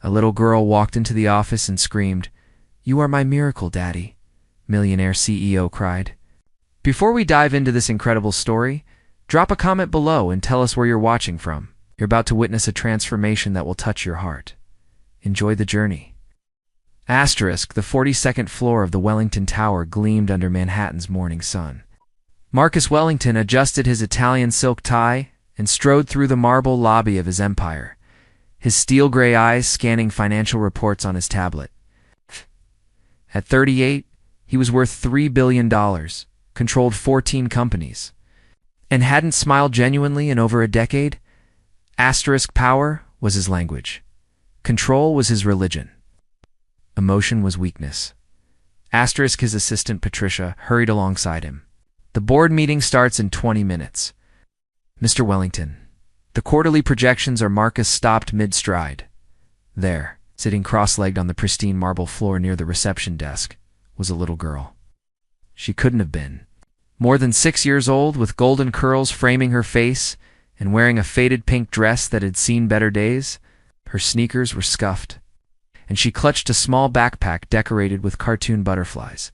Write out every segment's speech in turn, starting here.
A little girl walked into the office and screamed, "You are my miracle, Daddy," Millionaire CEO cried. Before we dive into this incredible story, drop a comment below and tell us where you're watching from. You're about to witness a transformation that will touch your heart. Enjoy the journey. Asterisk, the 42nd floor of the Wellington Tower gleamed under Manhattan's morning sun. Marcus Wellington adjusted his Italian silk tie and strode through the marble lobby of his empire, his steel-gray eyes scanning financial reports on his tablet. At 38, he was worth $3 billion, controlled 14 companies, and hadn't smiled genuinely in over a decade. Asterisk, power was his language. Control was his religion. Emotion was weakness. Asterisk, his assistant Patricia hurried alongside him. The board meeting starts in 20 minutes. Mr. Wellington, the quarterly projections are. Marcus stopped mid-stride. There, sitting cross-legged on the pristine marble floor near the reception desk, was a little girl. She couldn't have been more than 6 years old, with golden curls framing her face and wearing a faded pink dress that had seen better days. Her sneakers were scuffed, and she clutched a small backpack decorated with cartoon butterflies.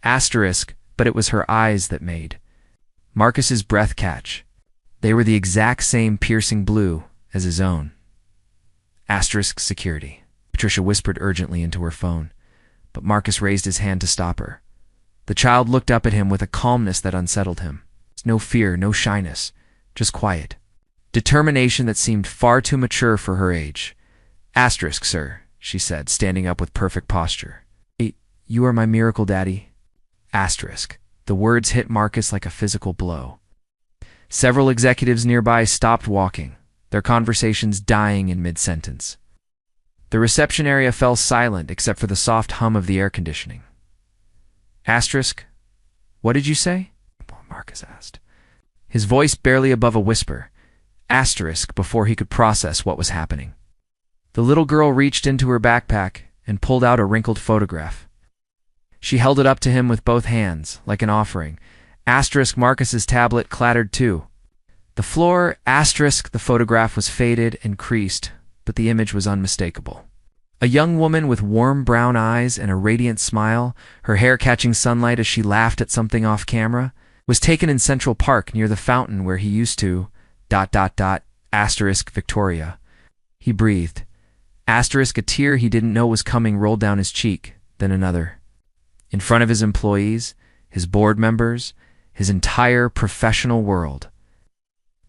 Asterisk, but it was her eyes that made Marcus's breath catch. They were the exact same piercing blue as his own. Asterisk, security. Patricia whispered urgently into her phone, but Marcus raised his hand to stop her. The child looked up at him with a calmness that unsettled him. No fear, no shyness, just quiet. Determination that seemed far too mature for her age. Asterisk, sir, she said, standing up with perfect posture. You are my miracle, Daddy. Asterisk. The words hit Marcus like a physical blow. Several executives nearby stopped walking, their conversations dying in mid-sentence. The reception area fell silent except for the soft hum of the air conditioning. Asterisk, what did you say? Marcus asked, his voice barely above a whisper. Asterisk, before he could process what was happening. The little girl reached into her backpack and pulled out a wrinkled photograph. She held it up to him with both hands, like an offering. Asterisk, Marcus's tablet clattered too. The floor, asterisk, the photograph was faded and creased, but the image was unmistakable. A young woman with warm brown eyes and a radiant smile, her hair catching sunlight as she laughed at something off camera, was taken in Central Park near the fountain where he used to... Asterisk, Victoria. He breathed. Asterisk, a tear he didn't know was coming rolled down his cheek, then another. In front of his employees, his board members, his entire professional world.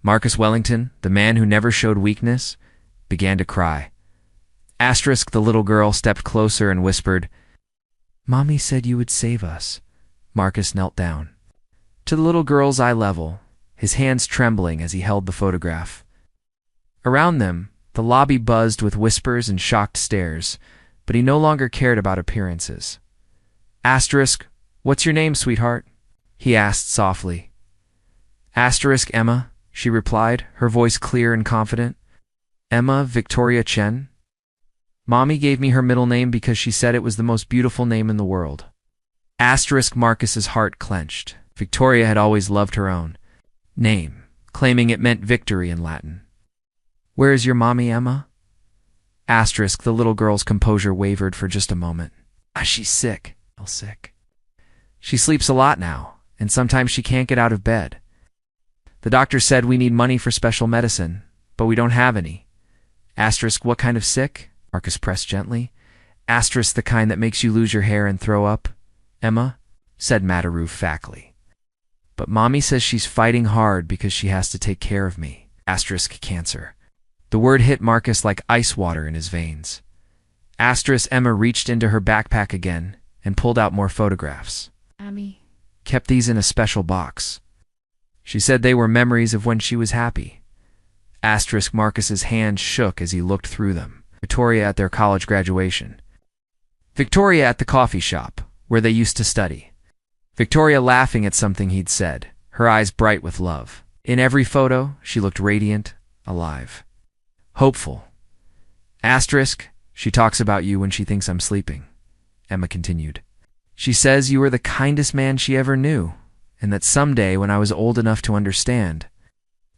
Marcus Wellington, the man who never showed weakness, began to cry. Asterisk, the little girl stepped closer and whispered, "Mommy said you would save us." Marcus knelt down. To the little girl's eye level, his hands trembling as he held the photograph. Around them, the lobby buzzed with whispers and shocked stares, but he no longer cared about appearances. Asterisk, what's your name, sweetheart? He asked softly. Asterisk, Emma, she replied, her voice clear and confident. Emma Victoria Chen? Mommy gave me her middle name because she said it was the most beautiful name in the world. Asterisk, Marcus's heart clenched. Victoria had always loved her own name, claiming it meant victory in Latin. Where is your mommy, Emma? Asterisk, the little girl's composure wavered for just a moment. She's sick. Sick. She sleeps a lot now, and sometimes she can't get out of bed. The doctor said we need money for special medicine, but we don't have any. Asterisk, what kind of sick? Marcus pressed gently. Asterisk, the kind that makes you lose your hair and throw up? Emma, said Mataru factly. But Mommy says she's fighting hard because she has to take care of me. Asterisk, cancer. The word hit Marcus like ice water in his veins. Asterisk, Emma reached into her backpack again and pulled out more photographs. Mommy kept these in a special box. She said they were memories of when she was happy. Asterisk, Marcus's hand shook as he looked through them. Victoria at their college graduation. Victoria at the coffee shop, where they used to study. Victoria laughing at something he'd said, her eyes bright with love. In every photo, she looked radiant, alive. Hopeful. Asterisk, she talks about you when she thinks I'm sleeping. Emma continued. She says you were the kindest man she ever knew, and that someday when I was old enough to understand,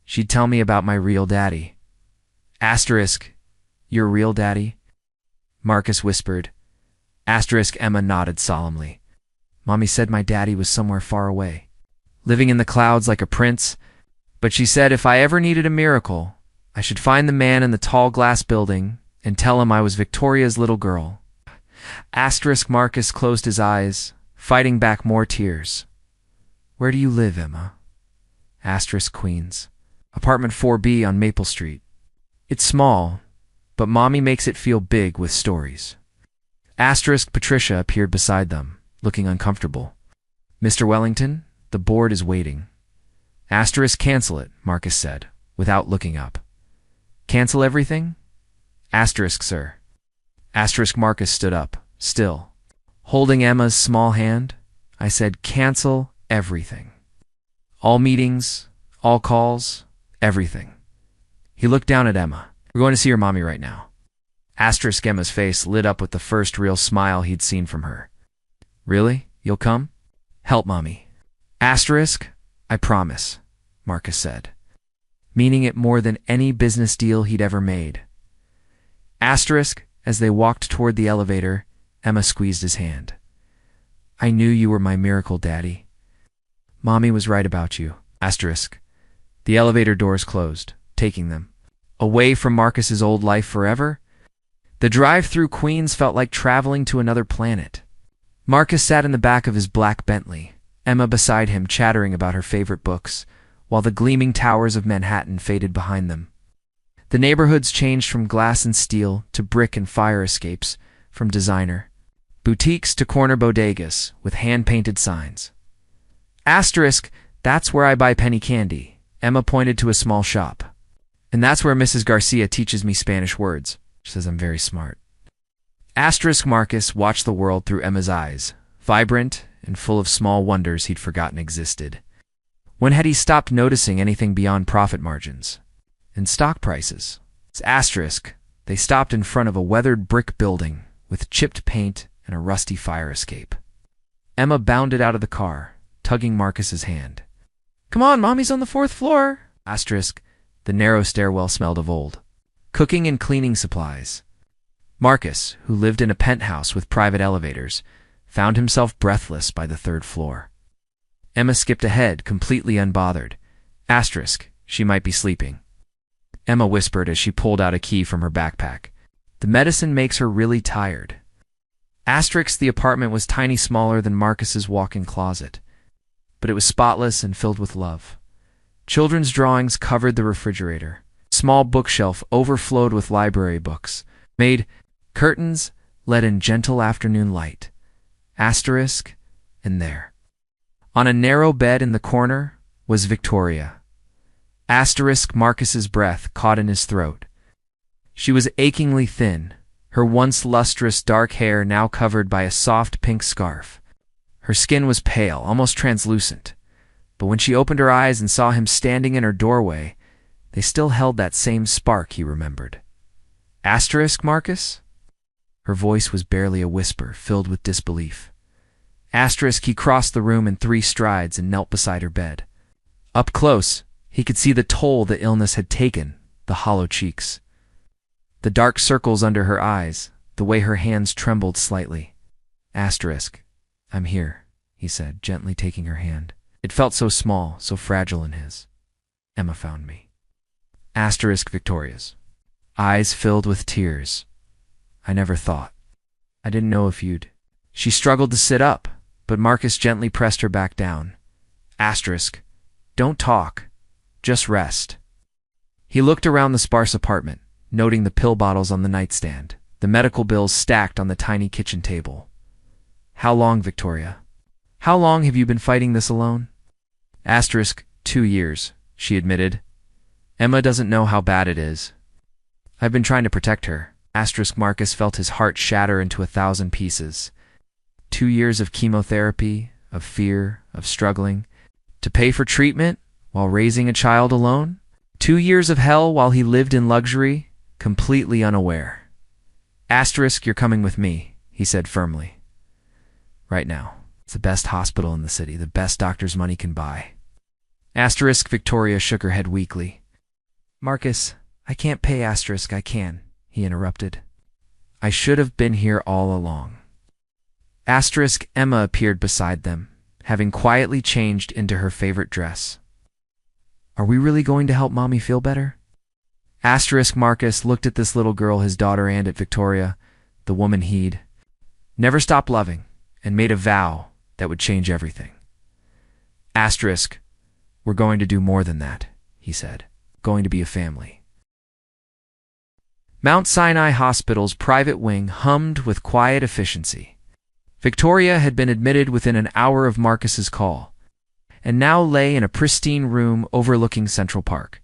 she'd tell me about my real daddy. Asterisk, your real daddy? Marcus whispered. Emma nodded solemnly. Mommy said my daddy was somewhere far away, living in the clouds like a prince, but she said if I ever needed a miracle, I should find the man in the tall glass building and tell him I was Victoria's little girl. Marcus closed his eyes, fighting back more tears. Where do you live, Emma? Queens. Apartment 4B on Maple Street. It's small, but Mommy makes it feel big with stories. Patricia appeared beside them, looking uncomfortable. Mr. Wellington, the board is waiting. Cancel it, Marcus said, without looking up. Cancel everything? Sir. Marcus stood up, still. Holding Emma's small hand, I said, cancel everything. All meetings, all calls, everything. He looked down at Emma. We're going to see your mommy right now. Emma's face lit up with the first real smile he'd seen from her. Really? You'll come? Help Mommy. I promise, Marcus said, meaning it more than any business deal he'd ever made. As they walked toward the elevator, Emma squeezed his hand. I knew you were my miracle, Daddy. Mommy was right about you. The elevator doors closed, taking them away from Marcus's old life forever. The drive through Queens felt like traveling to another planet. Marcus sat in the back of his black Bentley, Emma beside him chattering about her favorite books, while the gleaming towers of Manhattan faded behind them. The neighborhoods changed from glass and steel to brick and fire escapes, from designer boutiques to corner bodegas with hand-painted signs. That's where I buy penny candy. Emma pointed to a small shop. And that's where Mrs. Garcia teaches me Spanish words. She says I'm very smart. Marcus watched the world through Emma's eyes, vibrant and full of small wonders he'd forgotten existed. When had he stopped noticing anything beyond profit margins and stock prices? They stopped in front of a weathered brick building with chipped paint and a rusty fire escape. Emma bounded out of the car, tugging Marcus's hand. Come on, Mommy's on the 4th floor. The narrow stairwell smelled of old cooking and cleaning supplies. Marcus, who lived in a penthouse with private elevators, found himself breathless by the 3rd floor. Emma skipped ahead, completely unbothered. She might be sleeping. Emma whispered as she pulled out a key from her backpack. The medicine makes her really tired. The apartment was tiny, smaller than Marcus's walk-in closet, but it was spotless and filled with love. Children's drawings covered the refrigerator. Small bookshelf overflowed with library books. Made curtains let in gentle afternoon light. And there, on a narrow bed in the corner, was Victoria. Marcus's breath caught in his throat. She was achingly thin, her once lustrous dark hair now covered by a soft pink scarf. Her skin was pale, almost translucent, but when she opened her eyes and saw him standing in her doorway, they still held that same spark he remembered. Marcus? Her voice was barely a whisper, filled with disbelief. He crossed the room in 3 strides and knelt beside her bed. Up close, he could see the toll the illness had taken, the hollow cheeks, the dark circles under her eyes, the way her hands trembled slightly. I'm here, he said, gently taking her hand. It felt so small, so fragile in his. Emma found me. Victoria's eyes filled with tears. I never thought. I didn't know if you'd. She struggled to sit up, but Marcus gently pressed her back down. Don't talk. Just rest. He looked around the sparse apartment, noting the pill bottles on the nightstand, the medical bills stacked on the tiny kitchen table. How long, Victoria? How long have you been fighting this alone? 2 years, she admitted. Emma doesn't know how bad it is. I've been trying to protect her. Marcus felt his heart shatter into 1,000 pieces. 2 years of chemotherapy, of fear, of struggling, to pay for treatment while raising a child alone? 2 years of hell while he lived in luxury, completely unaware. You're coming with me, he said firmly. Right now. It's the best hospital in the city, the best doctor's money can buy. Victoria shook her head weakly. Marcus, I can't pay I can, he interrupted. I should have been here all along. Asterisk Emma appeared beside them, having quietly changed into her favorite dress. Are we really going to help Mommy feel better? Asterisk Marcus looked at this little girl, his daughter, and at Victoria, the woman he'd never stopped loving, and made a vow that would change everything. Asterisk, we're going to do more than that, he said. Going to be a family. Mount Sinai Hospital's private wing hummed with quiet efficiency. Victoria had been admitted within an hour of Marcus's call, and now lay in a pristine room overlooking Central Park.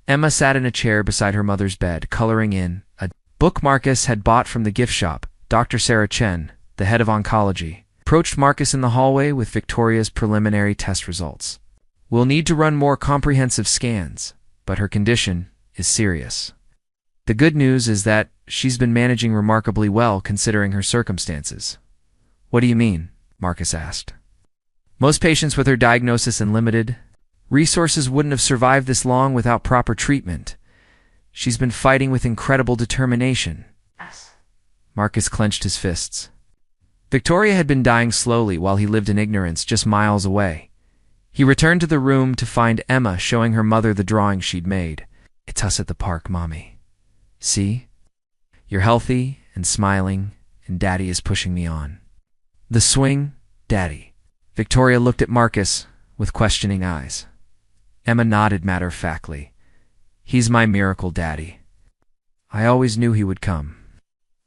Emma sat in a chair beside her mother's bed, coloring in a book Marcus had bought from the gift shop. Dr. Sarah Chen, the head of oncology, approached Marcus in the hallway with Victoria's preliminary test results. We'll need to run more comprehensive scans, but her condition is serious. The good news is that she's been managing remarkably well considering her circumstances. What do you mean? Marcus asked. Most patients with her diagnosis and limited resources wouldn't have survived this long without proper treatment. She's been fighting with incredible determination. Marcus clenched his fists. Victoria had been dying slowly while he lived in ignorance just miles away. He returned to the room to find Emma showing her mother the drawing she'd made. It's us at the park, Mommy. See? You're healthy and smiling, and Daddy is pushing me on. The swing, Daddy. Victoria looked at Marcus with questioning eyes. Emma nodded matter-of-factly. He's my miracle daddy. I always knew he would come.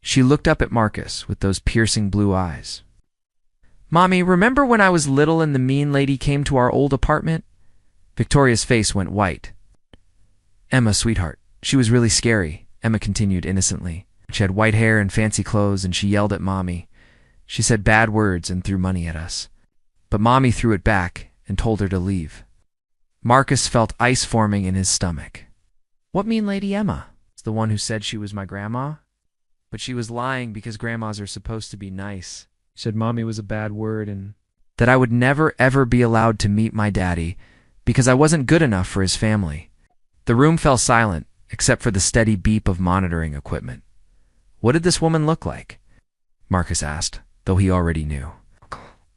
She looked up at Marcus with those piercing blue eyes. Mommy, remember when I was little and the mean lady came to our old apartment? Victoria's face went white. Emma, sweetheart, she was really scary, Emma continued innocently. She had white hair and fancy clothes, and she yelled at Mommy. She said bad words and threw money at us. But Mommy threw it back and told her to leave. Marcus felt ice forming in his stomach. What mean Lady Emma? It's the one who said she was my grandma? But she was lying because grandmas are supposed to be nice. She said Mommy was a bad word and that I would never ever be allowed to meet my daddy because I wasn't good enough for his family. The room fell silent except for the steady beep of monitoring equipment. What did this woman look like? Marcus asked, though he already knew.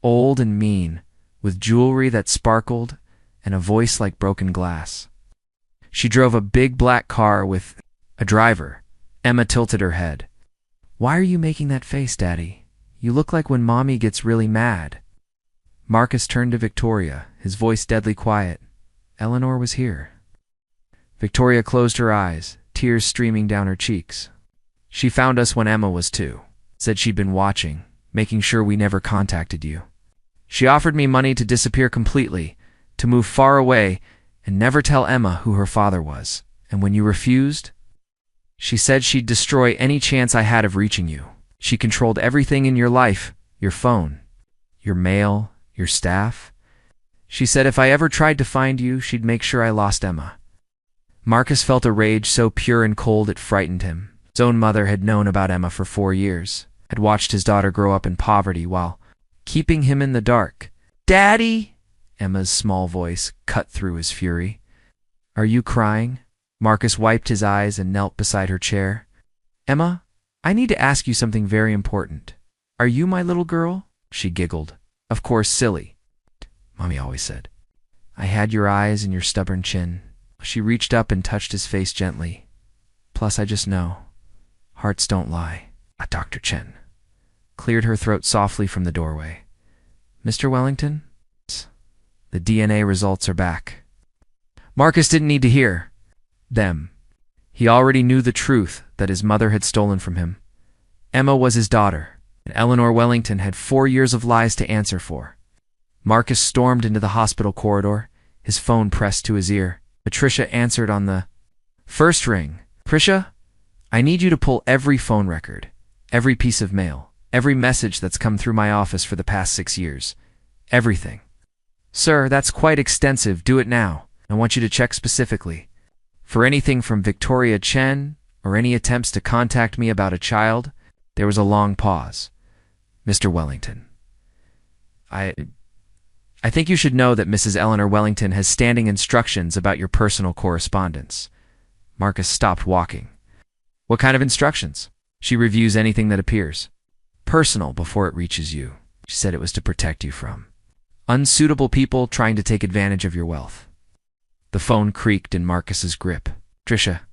Old and mean, with jewelry that sparkled and a voice like broken glass. She drove a big black car with a driver. Emma tilted her head. Why are you making that face, Daddy? You look like when Mommy gets really mad. Marcus turned to Victoria, his voice deadly quiet. Eleanor was here. Victoria closed her eyes, tears streaming down her cheeks. She found us when Emma was 2. Said she'd been watching, making sure we never contacted you. She offered me money to disappear completely, to move far away, and never tell Emma who her father was. And when you refused, she said she'd destroy any chance I had of reaching you. She controlled everything in your life, your phone, your mail, your staff. She said if I ever tried to find you, she'd make sure I lost Emma. Marcus felt a rage so pure and cold it frightened him. His own mother had known about Emma for 4 years, had watched his daughter grow up in poverty while keeping him in the dark. Daddy! Emma's small voice cut through his fury. Are you crying? Marcus wiped his eyes and knelt beside her chair. Emma, I need to ask you something very important. Are you my little girl? She giggled. Of course, silly. Mommy always said. I had your eyes and your stubborn chin. She reached up and touched his face gently. Plus, I just know. Hearts don't lie. Dr. Chen cleared her throat softly from the doorway. Mr. Wellington? The DNA results are back. Marcus didn't need to hear them. He already knew the truth that his mother had stolen from him. Emma was his daughter, and Eleanor Wellington had 4 years of lies to answer for. Marcus stormed into the hospital corridor, his phone pressed to his ear. Patricia answered on the first ring. Patricia, I need you to pull every phone record, every piece of mail, every message that's come through my office for the past 6 years. Everything. Sir, that's quite extensive. Do it now. I want you to check specifically. For anything from Victoria Chen or any attempts to contact me about a child, there was a long pause. Mr. Wellington. I think you should know that Mrs. Eleanor Wellington has standing instructions about your personal correspondence. Marcus stopped walking. What kind of instructions? She reviews anything that appears personal before it reaches you. She said it was to protect you from unsuitable people trying to take advantage of your wealth. The phone creaked in Marcus's grip. Patricia,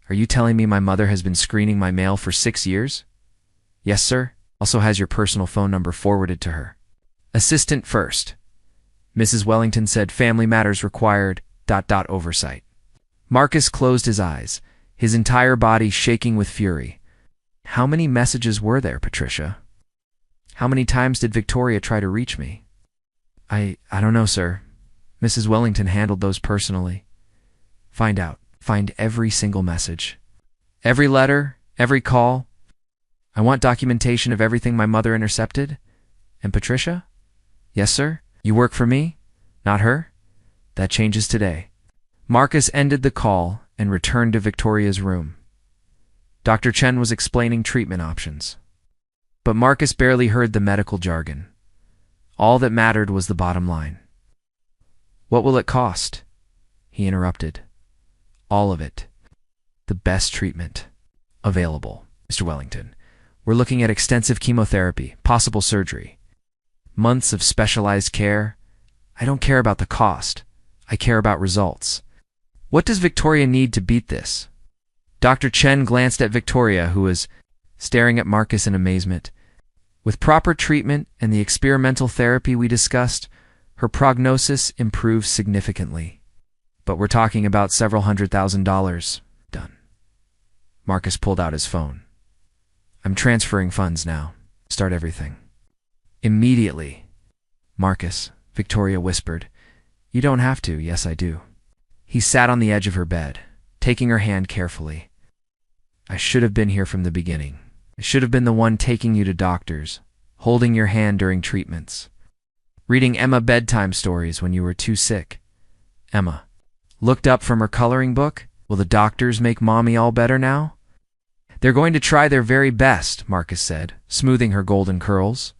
are you telling me my mother has been screening my mail for 6 years? Yes, sir. Also has your personal phone number forwarded to her. Assistant first. Mrs. Wellington said family matters required ... oversight. Marcus closed his eyes, his entire body shaking with fury. How many messages were there, Patricia? How many times did Victoria try to reach me? I don't know, sir. Mrs. Wellington handled those personally. Find out. Find every single message. Every letter, every call. I want documentation of everything my mother intercepted. And Patricia? Yes, sir. You work for me, not her? That changes today. Marcus ended the call and returned to Victoria's room. Dr. Chen was explaining treatment options. But Marcus barely heard the medical jargon. All that mattered was the bottom line. What will it cost? He interrupted. All of it. The best treatment available, Mr. Wellington. We're looking at extensive chemotherapy, possible surgery, months of specialized care. I don't care about the cost. I care about results. What does Victoria need to beat this? Dr. Chen glanced at Victoria, who was staring at Marcus in amazement. With proper treatment and the experimental therapy we discussed, her prognosis improved significantly. But we're talking about several $100,000. Done. Marcus pulled out his phone. I'm transferring funds now. Start everything. Immediately. Marcus, Victoria whispered. You don't have to. Yes, I do. He sat on the edge of her bed, taking her hand carefully. I should have been here from the beginning. I should have been the one taking you to doctors, holding your hand during treatments, reading Emma bedtime stories when you were too sick. Emma looked up from her coloring book. Will the doctors make Mommy all better now? They're going to try their very best, Marcus said, smoothing her golden curls.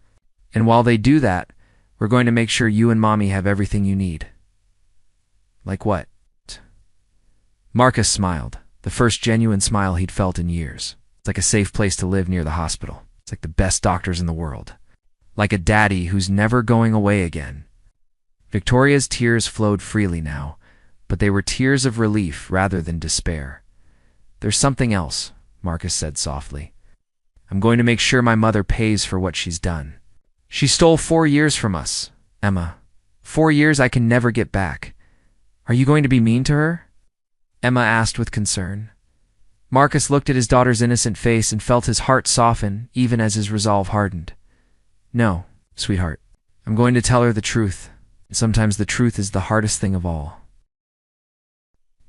And while they do that, we're going to make sure you and Mommy have everything you need. Like what? Marcus smiled, the first genuine smile he'd felt in years. It's like a safe place to live near the hospital. It's like the best doctors in the world. Like a daddy who's never going away again. Victoria's tears flowed freely now, but they were tears of relief rather than despair. There's something else, Marcus said softly. I'm going to make sure my mother pays for what she's done. She stole 4 years from us, Emma. 4 years I can never get back. Are you going to be mean to her? Emma asked with concern. Marcus looked at his daughter's innocent face and felt his heart soften even as his resolve hardened. No, sweetheart. I'm going to tell her the truth. Sometimes the truth is the hardest thing of all.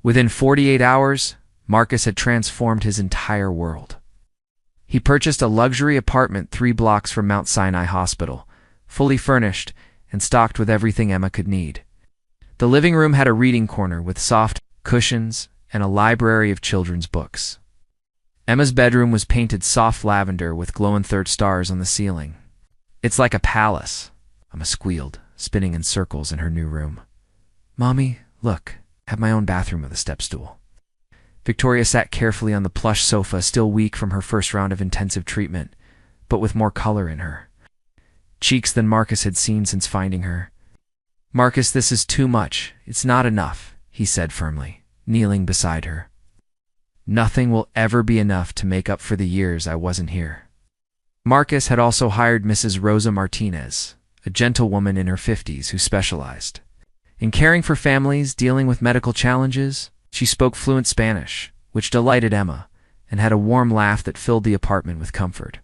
Within 48 hours, Marcus had transformed his entire world. He purchased a luxury apartment 3 blocks from Mount Sinai Hospital, fully furnished and stocked with everything Emma could need. The living room had a reading corner with soft cushions and a library of children's books. Emma's bedroom was painted soft lavender with glow-in-third stars on the ceiling. It's like a palace, Emma squealed, spinning in circles in her new room. Mommy, look, I have my own bathroom with a step stool. Victoria sat carefully on the plush sofa, still weak from her first round of intensive treatment, but with more color in her. Cheeks than Marcus had seen since finding her. Marcus, this is too much. It's not enough, he said firmly, kneeling beside her. Nothing will ever be enough to make up for the years I wasn't here. Marcus had also hired Mrs. Rosa Martinez, a gentlewoman in her 50s who specialized in caring for families dealing with medical challenges. She spoke fluent Spanish, which delighted Emma, and had a warm laugh that filled the apartment with comfort.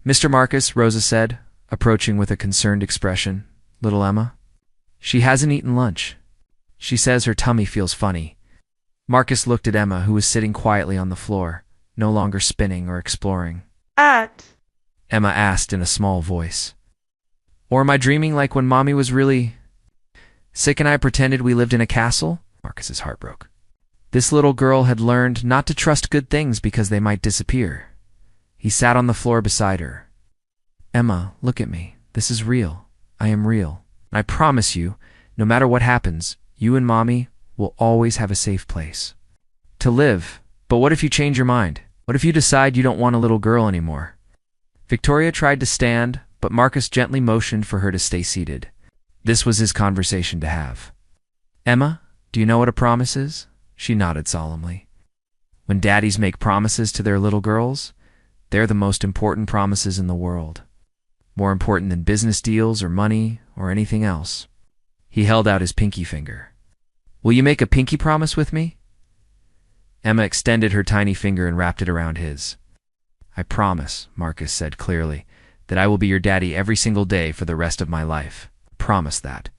Mr. Marcus, Rosa said, approaching with a concerned expression. Little Emma? She hasn't eaten lunch. She says her tummy feels funny. Marcus looked at Emma, who was sitting quietly on the floor, no longer spinning or exploring. Emma asked in a small voice. Or am I dreaming like when Mommy was really sick and I pretended we lived in a castle? Marcus's heart broke. This little girl had learned not to trust good things because they might disappear. He sat on the floor beside her. Emma, look at me. This is real. I am real. I promise you, no matter what happens, you and Mommy will always have a safe place to live. But what if you change your mind? What if you decide you don't want a little girl anymore? Victoria tried to stand, but Marcus gently motioned for her to stay seated. This was his conversation to have. Emma, do you know what a promise is? She nodded solemnly. When daddies make promises to their little girls, they're the most important promises in the world. More important than business deals or money or anything else. He held out his pinky finger. Will you make a pinky promise with me? Emma extended her tiny finger and wrapped it around his. I promise, Marcus said clearly, that I will be your daddy every single day for the rest of my life. Promise that.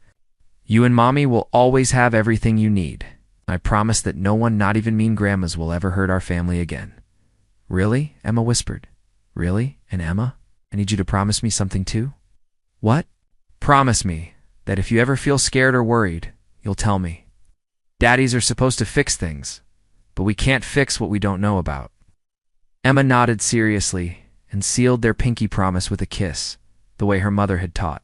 You and Mommy will always have everything you need. I promise that no one, not even mean grandmas, will ever hurt our family again. Really? Emma whispered. Really? And Emma, I need you to promise me something too. What? Promise me that if you ever feel scared or worried, you'll tell me. Daddies are supposed to fix things, but we can't fix what we don't know about. Emma nodded seriously and sealed their pinky promise with a kiss, the way her mother had taught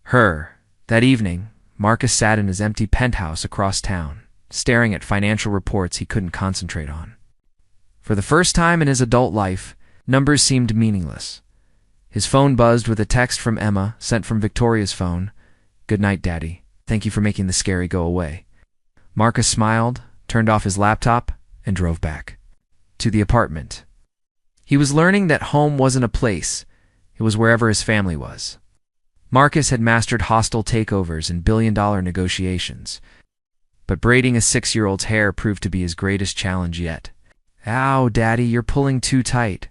her. That evening, Marcus sat in his empty penthouse across town, staring at financial reports he couldn't concentrate on. For the first time in his adult life, numbers seemed meaningless. His phone buzzed with a text from Emma, sent from Victoria's phone. Good night, Daddy. Thank you for making the scary go away. Marcus smiled, turned off his laptop, and drove back to the apartment. He was learning that home wasn't a place, it was wherever his family was. Marcus had mastered hostile takeovers and billion-dollar negotiations, but braiding a 6-year-old's hair proved to be his greatest challenge yet. Ow, Daddy, you're pulling too tight.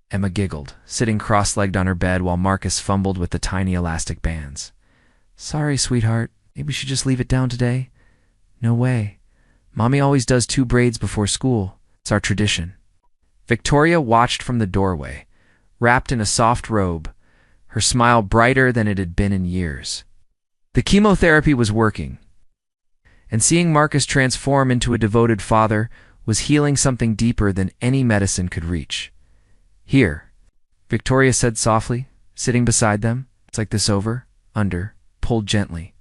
Emma giggled, sitting cross-legged on her bed while Marcus fumbled with the tiny elastic bands. Sorry, sweetheart. Maybe we should just leave it down today. No way. Mommy always does 2 braids before school. It's our tradition. Victoria watched from the doorway, wrapped in a soft robe, her smile brighter than it had been in years. The chemotherapy was working, and seeing Marcus transform into a devoted father was healing something deeper than any medicine could reach. Here, Victoria said softly, sitting beside them. It's like this over, under, pulled gently.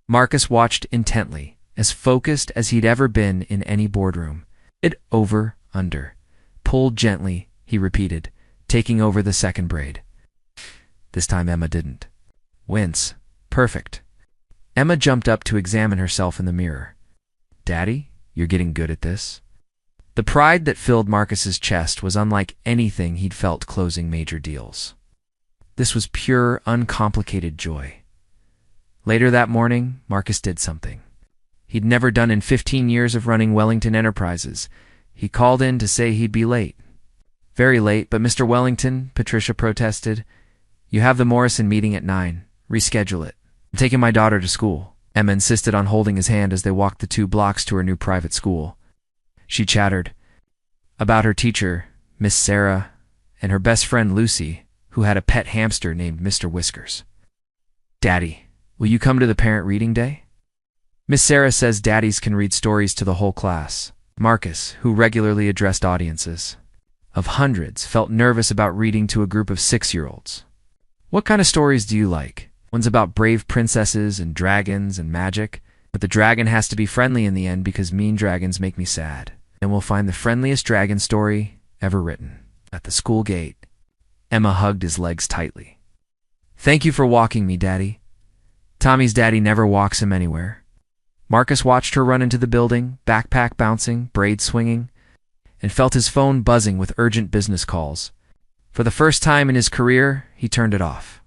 Marcus watched intently, as focused as he'd ever been in any boardroom. It over, under, pulled gently, he repeated, taking over the second braid. This time Emma didn't wince. Perfect. Emma jumped up to examine herself in the mirror. Daddy, you're getting good at this. The pride that filled Marcus's chest was unlike anything he'd felt closing major deals. This was pure, uncomplicated joy. Later that morning, Marcus did something he'd never done in 15 years of running Wellington Enterprises. He called in to say he'd be late. Very late, but Mr. Wellington, Patricia protested. You have the Morrison meeting at 9. Reschedule it. I'm taking my daughter to school. Emma insisted on holding his hand as they walked the 2 blocks to her new private school. She chattered about her teacher, Miss Sarah, and her best friend Lucy, who had a pet hamster named Mr. Whiskers. Daddy, will you come to the parent reading day? Miss Sarah says daddies can read stories to the whole class. Marcus, who regularly addressed audiences of hundreds, felt nervous about reading to a group of 6-year-olds. What kind of stories do you like? Ones about brave princesses and dragons and magic, but the dragon has to be friendly in the end because mean dragons make me sad. And we'll find the friendliest dragon story ever written at the school gate. Emma hugged his legs tightly. Thank you for walking me, Daddy. Tommy's daddy never walks him anywhere. Marcus watched her run into the building, backpack bouncing, braid swinging, and felt his phone buzzing with urgent business calls. For the first time in his career, he turned it off.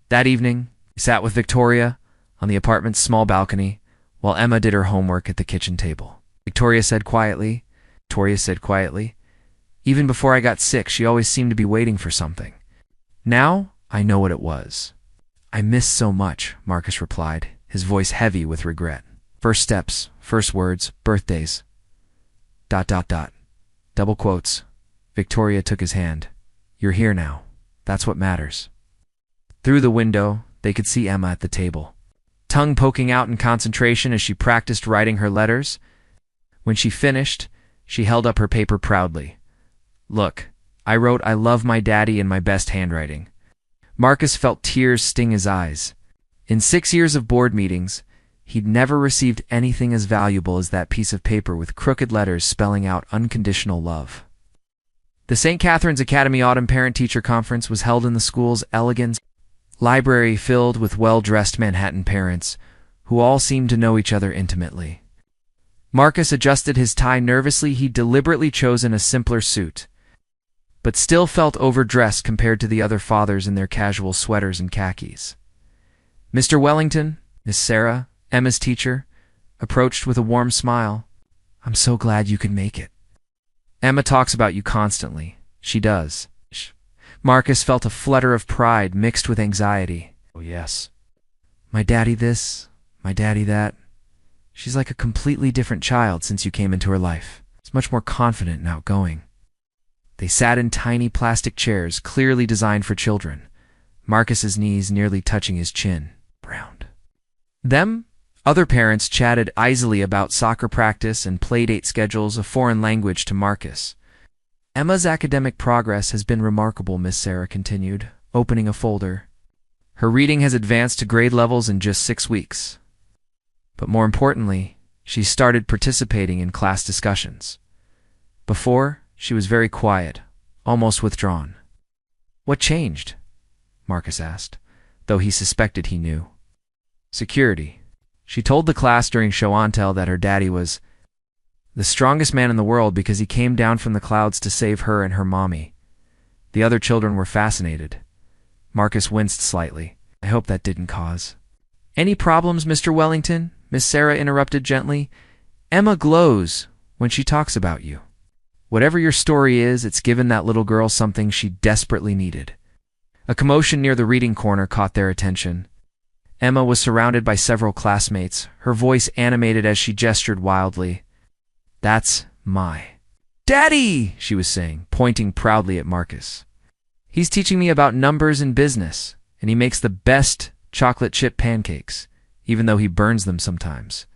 That evening, he sat with Victoria on the apartment's small balcony while Emma did her homework at the kitchen table. Victoria said quietly, even before I got sick, she always seemed to be waiting for something. Now, I know what it was. I miss so much, Marcus replied, his voice heavy with regret. First steps, first words, birthdays. ... Double quotes. Victoria took his hand. You're here now. That's what matters. Through the window, they could see Emma at the table, tongue poking out in concentration as she practiced writing her letters. When she finished, she held up her paper proudly. Look, I wrote I love my daddy in my best handwriting. Marcus felt tears sting his eyes. In 6 years of board meetings, he'd never received anything as valuable as that piece of paper with crooked letters spelling out unconditional love. The St. Catherine's Academy Autumn Parent-Teacher Conference was held in the school's elegant library filled with well-dressed Manhattan parents who all seemed to know each other intimately. Marcus adjusted his tie nervously. He'd deliberately chosen a simpler suit, but still felt overdressed compared to the other fathers in their casual sweaters and khakis. Mr. Wellington, Miss Sarah, Emma's teacher, approached with a warm smile. "I'm so glad you could make it. Emma talks about you constantly." "She does." Marcus felt a flutter of pride mixed with anxiety. "Oh, yes. My daddy this, my daddy that. She's like a completely different child since you came into her life. It's much more confident and outgoing." They sat in tiny plastic chairs clearly designed for children, Marcus's knees nearly touching his chin. Round. Them, other parents chatted easily about soccer practice and playdate schedules, a foreign language to Marcus. "Emma's academic progress has been remarkable," Miss Sarah continued, opening a folder. "Her reading has advanced to grade levels in just 6 weeks. But more importantly, she started participating in class discussions. Before, she was very quiet, almost withdrawn." "What changed?" Marcus asked, though he suspected he knew. "Security. She told the class during show and tell that her daddy was the strongest man in the world because he came down from the clouds to save her and her mommy." The other children were fascinated. Marcus winced slightly. "I hope that didn't cause any problems, Mr. Wellington," Miss Sarah interrupted gently. "Emma glows when she talks about you. Whatever your story is, it's given that little girl something she desperately needed." A commotion near the reading corner caught their attention. Emma was surrounded by several classmates, her voice animated as she gestured wildly. "That's my daddy," she was saying, pointing proudly at Marcus. "He's teaching me about numbers and business, and he makes the best chocolate chip pancakes, even though he burns them sometimes."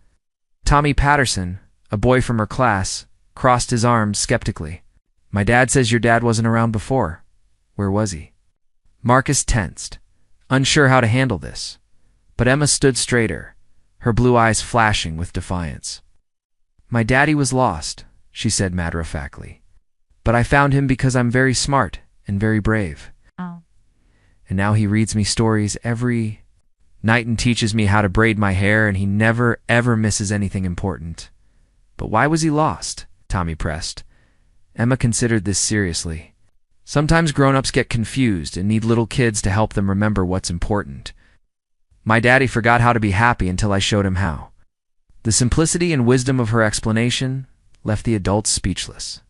Tommy Patterson, a boy from her class, crossed his arms skeptically. "My dad says your dad wasn't around before. Where was he?" Marcus tensed, unsure how to handle this. But Emma stood straighter, her blue eyes flashing with defiance. "My daddy was lost," she said matter-of-factly. "But I found him because I'm very smart and very brave. Oh. And now he reads me stories every night and teaches me how to braid my hair, and he never, ever misses anything important." "But why was he lost?" Tommy pressed. Emma considered this seriously. "Sometimes grown-ups get confused and need little kids to help them remember what's important. My daddy forgot how to be happy until I showed him how." The simplicity and wisdom of her explanation left the adults speechless.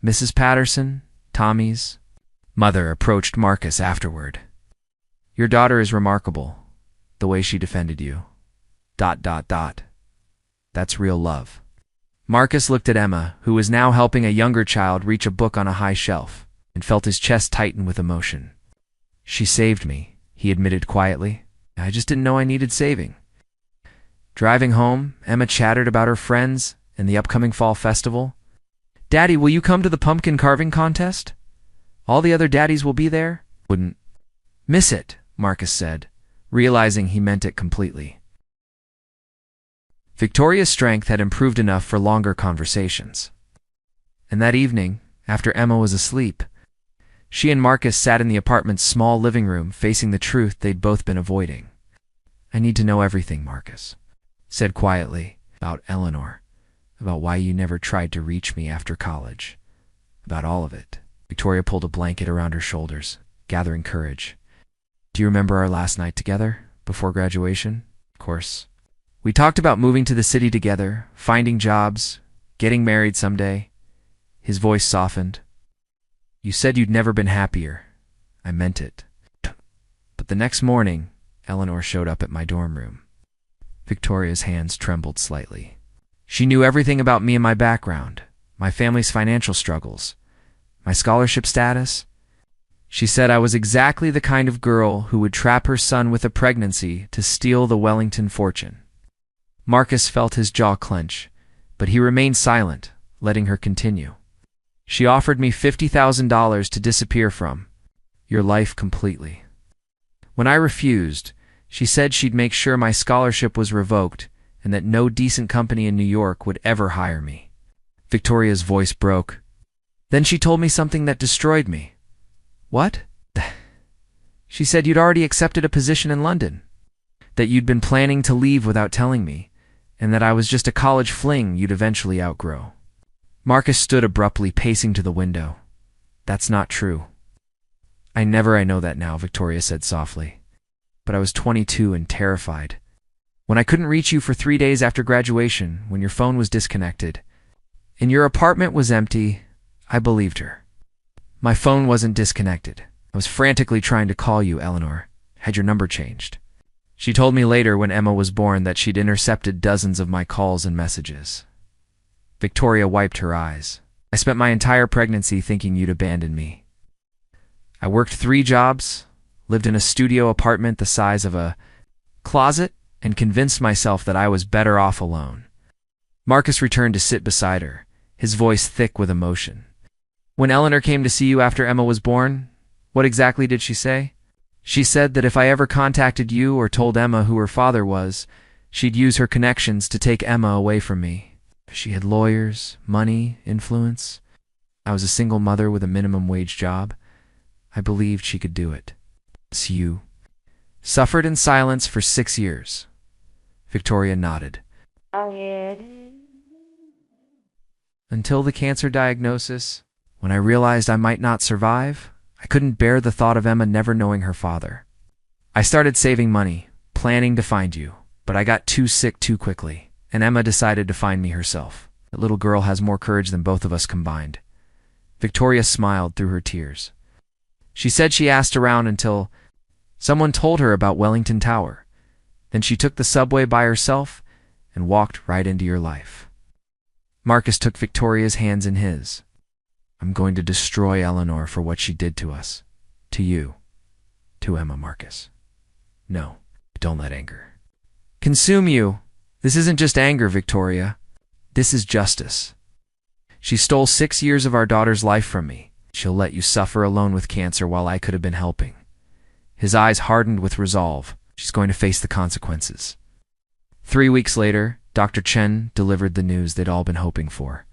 Mrs. Patterson, Tommy's mother, approached Marcus afterward. "Your daughter is remarkable, the way she defended you. ... That's real love." Marcus looked at Emma, who was now helping a younger child reach a book on a high shelf, and felt his chest tighten with emotion. "She saved me," he admitted quietly. "I just didn't know I needed saving." Driving home, Emma chattered about her friends and the upcoming fall festival. "Daddy, will you come to the pumpkin carving contest? All the other daddies will be there." "Wouldn't miss it," Marcus said, realizing he meant it completely. Victoria's strength had improved enough for longer conversations. And that evening, after Emma was asleep, she and Marcus sat in the apartment's small living room facing the truth they'd both been avoiding. "I need to know everything," Marcus said quietly, "about Eleanor, about why you never tried to reach me after college, about all of it." Victoria pulled a blanket around her shoulders, gathering courage. "Do you remember our last night together, before graduation?" "Of course. We talked about moving to the city together, finding jobs, getting married someday." His voice softened. "You said you'd never been happier. I meant it. But the next morning, Eleanor showed up at my dorm room." Victoria's hands trembled slightly. "She knew everything about me and my background, my family's financial struggles, my scholarship status. She said I was exactly the kind of girl who would trap her son with a pregnancy to steal the Wellington fortune." Marcus felt his jaw clench, but he remained silent, letting her continue. "She offered me $50,000 to disappear from your life completely. When I refused, she said she'd make sure my scholarship was revoked and that no decent company in New York would ever hire me." Victoria's voice broke. Then she told me something that destroyed me. What? She said you'd already accepted a position in London, that you'd been planning to leave without telling me, and that I was just a college fling you'd eventually outgrow. Marcus stood abruptly, pacing to the window. That's not true. I know that now, Victoria said softly. But I was 22 and terrified. When I couldn't reach you for 3 days after graduation, when your phone was disconnected, and your apartment was empty, I believed her. My phone wasn't disconnected. I was frantically trying to call you, Eleanor. Had your number changed? She told me later when Emma was born that she'd intercepted dozens of my calls and messages. Victoria wiped her eyes. I spent my entire pregnancy thinking you'd abandoned me. I worked 3 jobs, lived in a studio apartment the size of a closet, and convinced myself that I was better off alone. Marcus returned to sit beside her, his voice thick with emotion. When Eleanor came to see you after Emma was born, what exactly did she say? She said that if I ever contacted you or told Emma who her father was, she'd use her connections to take Emma away from me. She had lawyers, money, influence. I was a single mother with a minimum wage job. I believed she could do it. So you suffered in silence for 6 years. Victoria nodded. Until the cancer diagnosis, when I realized I might not survive, I couldn't bear the thought of Emma never knowing her father. I started saving money, planning to find you, but I got too sick too quickly, and Emma decided to find me herself. That little girl has more courage than both of us combined. Victoria smiled through her tears. She said she asked around until someone told her about Wellington Tower. Then she took the subway by herself and walked right into your life. Marcus took Victoria's hands in his. I'm going to destroy Eleanor for what she did to us. To you. To Emma, Marcus. No, don't let anger consume you. This isn't just anger, Victoria. This is justice. She stole 6 years of our daughter's life from me. She'll let you suffer alone with cancer while I could have been helping. His eyes hardened with resolve. She's going to face the consequences. 3 weeks later, Dr. Chen delivered the news they'd all been hoping for.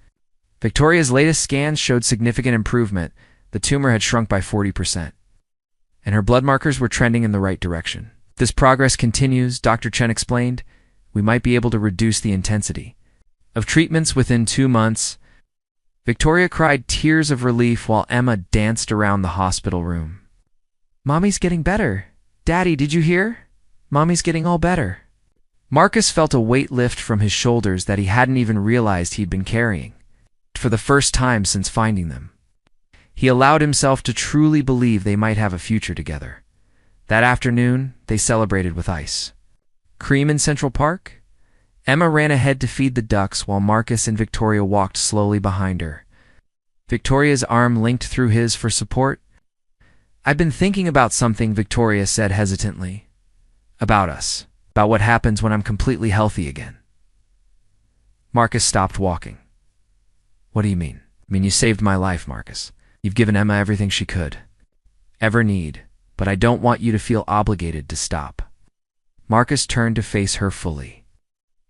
Victoria's latest scans showed significant improvement. The tumor had shrunk by 40%, and her blood markers were trending in the right direction. If this progress continues, Dr. Chen explained, we might be able to reduce the intensity of treatments within 2 months. Victoria cried tears of relief while Emma danced around the hospital room. Mommy's getting better. Daddy, did you hear? Mommy's getting all better. Marcus felt a weight lift from his shoulders that he hadn't even realized he'd been carrying. For the first time since finding them, he allowed himself to truly believe they might have a future together. That afternoon, they celebrated with ice cream in Central Park. Emma ran ahead to feed the ducks while Marcus and Victoria walked slowly behind her. Victoria's arm linked through his for support. I've been thinking about something, Victoria said hesitantly. About us. About what happens when I'm completely healthy again. Marcus stopped walking. What do you mean? I mean, you saved my life, Marcus. You've given Emma everything she could ever need, but I don't want you to feel obligated to stop. Marcus turned to face her fully.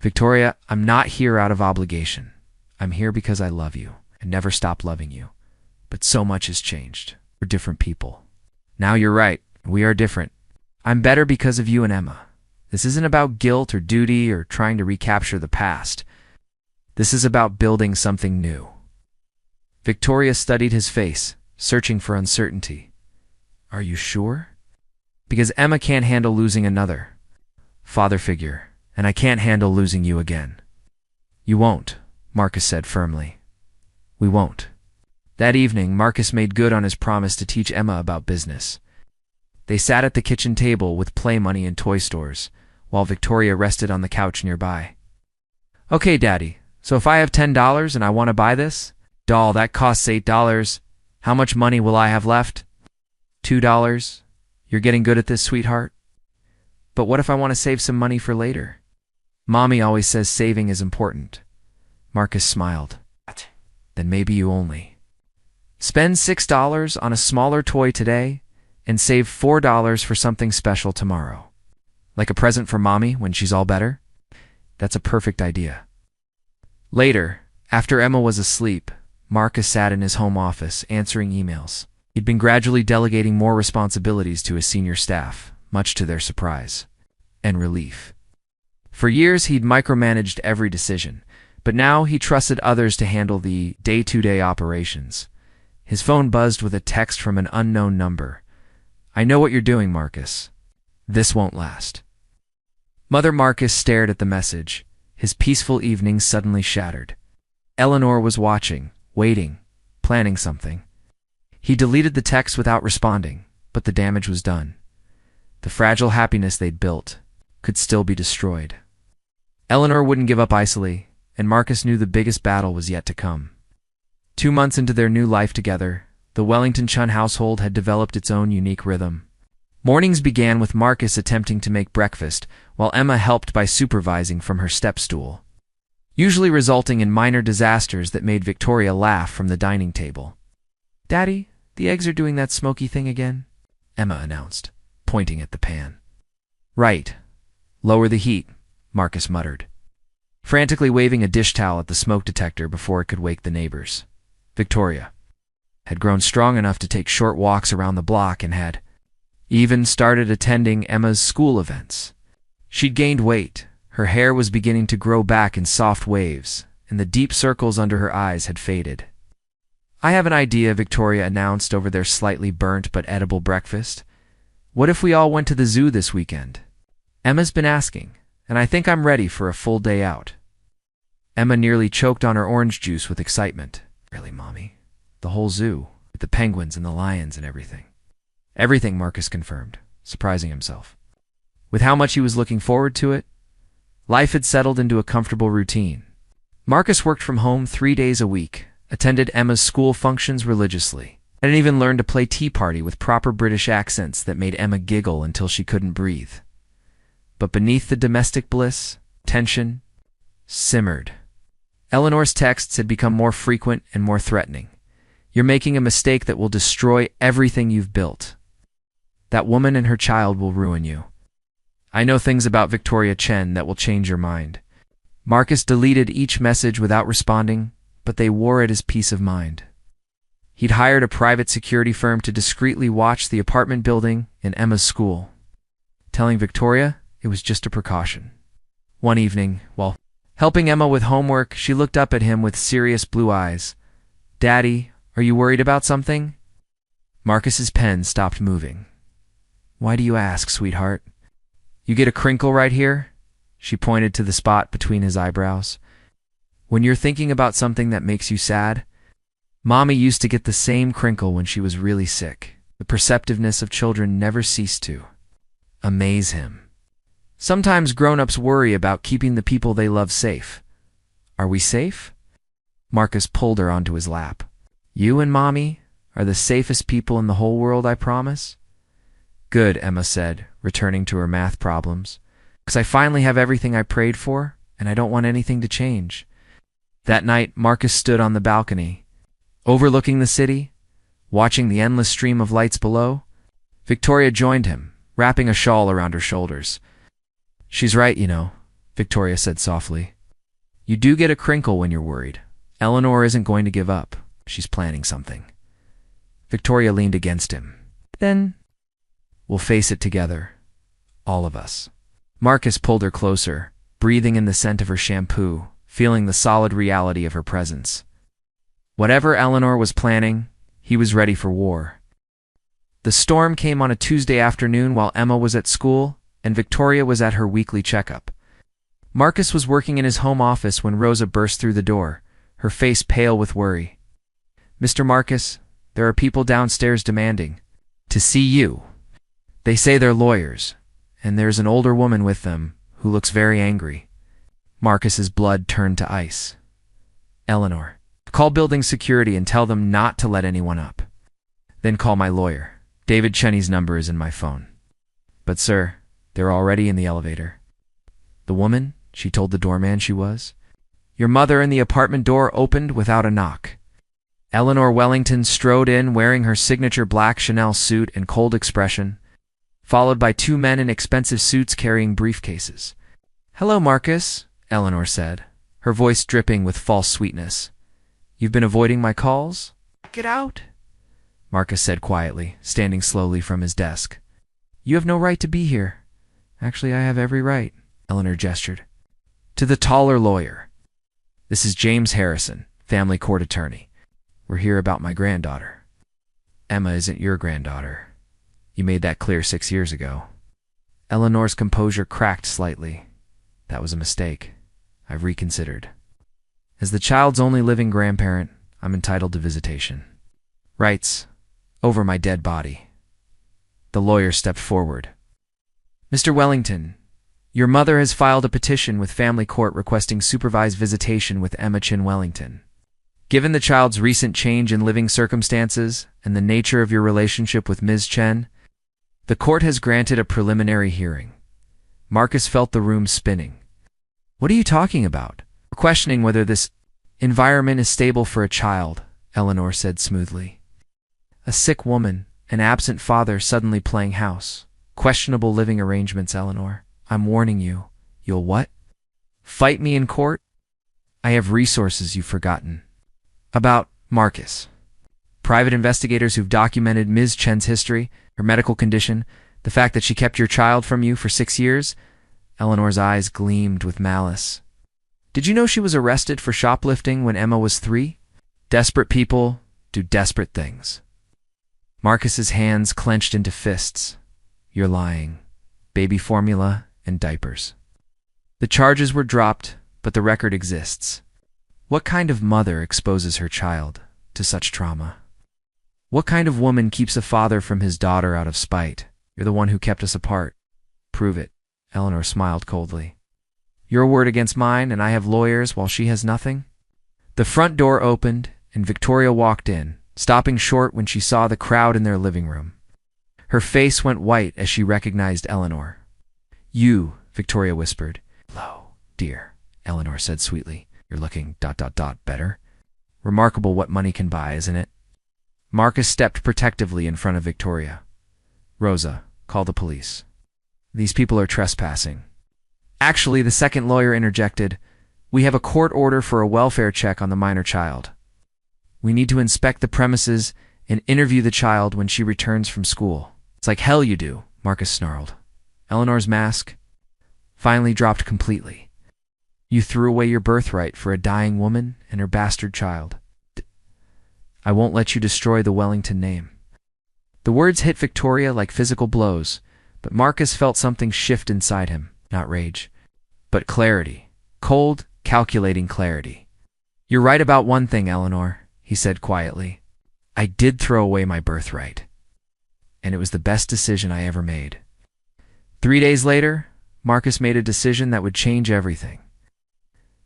Victoria, I'm not here out of obligation. I'm here because I love you and never stop loving you. But so much has changed. We're different people. Now you're right. We are different. I'm better because of you and Emma. This isn't about guilt or duty or trying to recapture the past. This is about building something new. Victoria studied his face, searching for uncertainty. Are you sure? Because Emma can't handle losing another father figure, and I can't handle losing you again. You won't, Marcus said firmly. We won't. That evening, Marcus made good on his promise to teach Emma about business. They sat at the kitchen table with play money and toy stores, while Victoria rested on the couch nearby. Okay, Daddy, so if I have $10 and I want to buy this doll that costs $8, how much money will I have left? $2. You're getting good at this, sweetheart. But what if I want to save some money for later? Mommy always says saving is important. Marcus smiled. Then maybe you only spend $6 on a smaller toy today and save $4 for something special tomorrow. Like a present for Mommy when she's all better? That's a perfect idea. Later, after Emma was asleep, Marcus sat in his home office, answering emails. He'd been gradually delegating more responsibilities to his senior staff, much to their surprise and relief. For years, he'd micromanaged every decision, but now he trusted others to handle the day-to-day operations. His phone buzzed with a text from an unknown number. "I know what you're doing, Marcus. This won't last." Mother Marcus stared at the message, his peaceful evening suddenly shattered. Eleanor was watching, waiting, planning something. He deleted the text without responding, but the damage was done. The fragile happiness they'd built could still be destroyed. Eleanor wouldn't give up easily, and Marcus knew the biggest battle was yet to come. 2 months into their new life together, the Wellington Chun household had developed its own unique rhythm. Mornings began with Marcus attempting to make breakfast, while Emma helped by supervising from her step-stool, usually resulting in minor disasters that made Victoria laugh from the dining table. "Daddy, the eggs are doing that smoky thing again," Emma announced, pointing at the pan. "Right. Lower the heat," Marcus muttered, frantically waving a dish towel at the smoke detector before it could wake the neighbors. Victoria had grown strong enough to take short walks around the block and had even started attending Emma's school events. She'd gained weight, her hair was beginning to grow back in soft waves, and the deep circles under her eyes had faded. "I have an idea," Victoria announced over their slightly burnt but edible breakfast. "What if we all went to the zoo this weekend? Emma's been asking, and I think I'm ready for a full day out." Emma nearly choked on her orange juice with excitement. "Really, Mommy? The whole zoo, with the penguins and the lions and everything?" "Everything," Marcus confirmed, surprising himself. With how much he was looking forward to it, life had settled into a comfortable routine. Marcus worked from home 3 days a week, attended Emma's school functions religiously, and even learned to play tea party with proper British accents that made Emma giggle until she couldn't breathe. But beneath the domestic bliss, tension simmered. Eleanor's texts had become more frequent and more threatening. "You're making a mistake that will destroy everything you've built. That woman and her child will ruin you. I know things about Victoria Chen that will change your mind." Marcus deleted each message without responding, but they wore it as peace of mind. He'd hired a private security firm to discreetly watch the apartment building in Emma's school, telling Victoria it was just a precaution. One evening, while helping Emma with homework, she looked up at him with serious blue eyes. "Daddy, are you worried about something?" Marcus's pen stopped moving. "Why do you ask, sweetheart?" "You get a crinkle right here?" She pointed to the spot between his eyebrows. "When you're thinking about something that makes you sad, Mommy used to get the same crinkle when she was really sick." The perceptiveness of children never ceased to amaze him. Sometimes grown-ups worry about keeping the people they love safe. "Are we safe?" Marcus pulled her onto his lap. "You and Mommy are the safest people in the whole world, I promise." "Good," Emma said, returning to her math problems. "'Cause I finally have everything I prayed for, and I don't want anything to change." That night, Marcus stood on the balcony, overlooking the city, watching the endless stream of lights below. Victoria joined him, wrapping a shawl around her shoulders. "She's right, you know," Victoria said softly. "You do get a crinkle when you're worried. Eleanor isn't going to give up. She's planning something." Victoria leaned against him. "Then we'll face it together. All of us." Marcus pulled her closer, breathing in the scent of her shampoo, feeling the solid reality of her presence. Whatever Eleanor was planning, he was ready for war. The storm came on a Tuesday afternoon while Emma was at school and Victoria was at her weekly checkup. Marcus was working in his home office when Rosa burst through the door, her face pale with worry. "Mr. Marcus, there are people downstairs demanding to see you. They say they're lawyers, and there's an older woman with them who looks very angry." Marcus's blood turned to ice. "Eleanor, call building security and tell them not to let anyone up. Then call my lawyer. David Cheney's number is in my phone." "But sir, they're already in the elevator." "The woman?" She told the doorman she was. "Your mother," and the apartment door opened without a knock. Eleanor Wellington strode in wearing her signature black Chanel suit and cold expression, followed by 2 men in expensive suits carrying briefcases. "Hello, Marcus," Eleanor said, her voice dripping with false sweetness. You've been avoiding my calls? Get out, Marcus said quietly, standing slowly from his desk. You have no right to be here. Actually, I have every right, Eleanor gestured. To the taller lawyer. This is James Harrison, family court attorney. We're here about my granddaughter. Emma isn't your granddaughter. You made that clear 6 years ago. Eleanor's composure cracked slightly. That was a mistake. I've reconsidered. As the child's only living grandparent, I'm entitled to visitation. Rights over my dead body. The lawyer stepped forward. Mr. Wellington, your mother has filed a petition with family court requesting supervised visitation with Emma Chin Wellington. Given the child's recent change in living circumstances and the nature of your relationship with Ms. Chen, the court has granted a preliminary hearing. Marcus felt the room spinning. What are you talking about? We're questioning whether this environment is stable for a child, Eleanor said smoothly. A sick woman, an absent father suddenly playing house. Questionable living arrangements, Eleanor. I'm warning you. You'll what? Fight me in court? I have resources you've forgotten. About Marcus. Private investigators who've documented Ms. Chen's history, her medical condition, the fact that she kept your child from you for 6 years. Eleanor's eyes gleamed with malice. Did you know she was arrested for shoplifting when Emma was 3? Desperate people do desperate things. Marcus's hands clenched into fists. You're lying. Baby formula and diapers. The charges were dropped, but the record exists. What kind of mother exposes her child to such trauma? What kind of woman keeps a father from his daughter out of spite? You're the one who kept us apart. Prove it. Eleanor smiled coldly. Your word against mine, and I have lawyers while she has nothing? The front door opened, and Victoria walked in, stopping short when she saw the crowd in their living room. Her face went white as she recognized Eleanor. You, Victoria whispered. Hello, dear, Eleanor said sweetly. You're looking ... better. Remarkable what money can buy, isn't it? Marcus stepped protectively in front of Victoria. Rosa, call the police. These people are trespassing. Actually, the second lawyer interjected, we have a court order for a welfare check on the minor child. We need to inspect the premises and interview the child when she returns from school. It's like hell you do, Marcus snarled. Eleanor's mask finally dropped completely. You threw away your birthright for a dying woman and her bastard child. I won't let you destroy the Wellington name. The words hit Victoria like physical blows, but Marcus felt something shift inside him, not rage, but clarity. Cold, calculating clarity. You're right about one thing, Eleanor, he said quietly. I did throw away my birthright, and it was the best decision I ever made. 3 days later, Marcus made a decision that would change everything.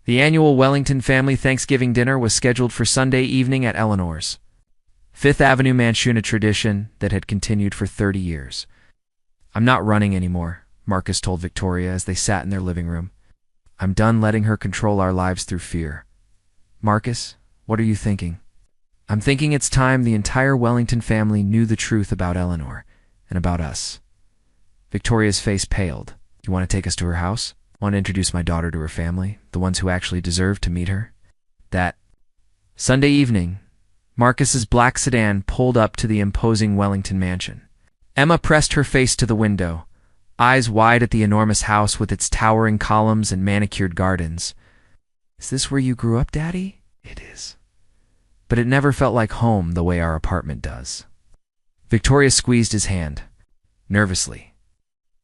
The annual Wellington family Thanksgiving dinner was scheduled for Sunday evening at Eleanor's. Fifth Avenue Mansion, a tradition that had continued for 30 years. I'm not running anymore, Marcus told Victoria as they sat in their living room. I'm done letting her control our lives through fear. Marcus, what are you thinking? I'm thinking it's time the entire Wellington family knew the truth about Eleanor and about us. Victoria's face paled. You want to take us to her house? Want to introduce my daughter to her family, the ones who actually deserve to meet her? That Sunday evening, Marcus's black sedan pulled up to the imposing Wellington mansion. Emma pressed her face to the window, eyes wide at the enormous house with its towering columns and manicured gardens. Is this where you grew up, Daddy? It is. But it never felt like home the way our apartment does. Victoria squeezed his hand, nervously.